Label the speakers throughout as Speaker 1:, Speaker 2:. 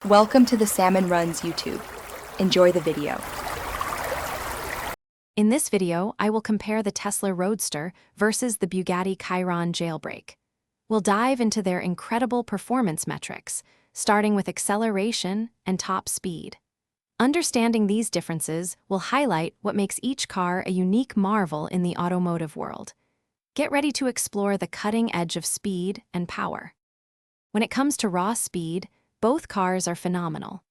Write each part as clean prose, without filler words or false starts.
Speaker 1: Welcome to the Salmon Runs YouTube. Enjoy the video.
Speaker 2: In this video, I will compare the Tesla Roadster versus the Bugatti Chiron Jailbreak. We'll dive into their incredible performance metrics, starting with acceleration and top speed. Understanding these differences will highlight what makes each car a unique marvel in the automotive world. Get ready to explore the cutting edge of speed and power. When it comes to raw speed, both cars are phenomenal.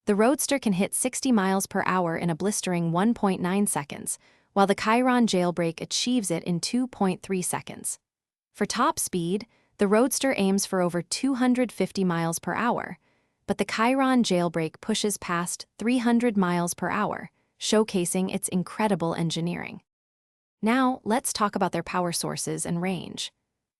Speaker 2: The Roadster can hit 60 miles per hour in a blistering 1.9 seconds, while the Chiron Jailbreak achieves it in 2.3 seconds. For top speed, the Roadster aims for over 250 miles per hour, but the Chiron Jailbreak pushes past 300 miles per hour, showcasing its incredible engineering. Now, let's talk about their power sources and range.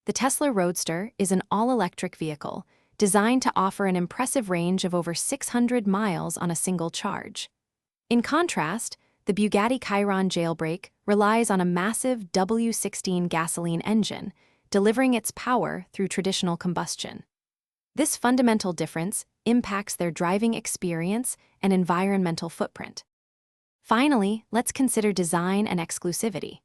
Speaker 2: The Tesla Roadster is an all-electric vehicle designed to offer an impressive range of over 600 miles on a single charge. In contrast, the Bugatti Chiron Jailbreak relies on a massive W16 gasoline engine, delivering its power through traditional combustion. This fundamental difference impacts their driving experience and environmental footprint. Finally, let's consider design and exclusivity.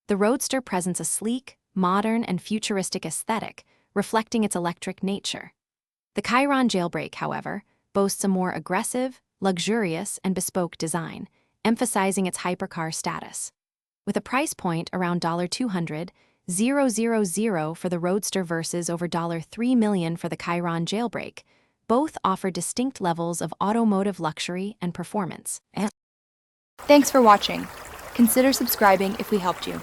Speaker 2: The Roadster presents a sleek, modern, and futuristic aesthetic, reflecting its electric nature. The Chiron Jailbreak, however, boasts a more aggressive, luxurious, and bespoke design, emphasizing its hypercar status. With a price point around $200,000 for the Roadster versus over $3 million for the Chiron Jailbreak, both offer distinct levels of automotive luxury and performance.
Speaker 1: Thanks for watching. Consider subscribing if we helped you.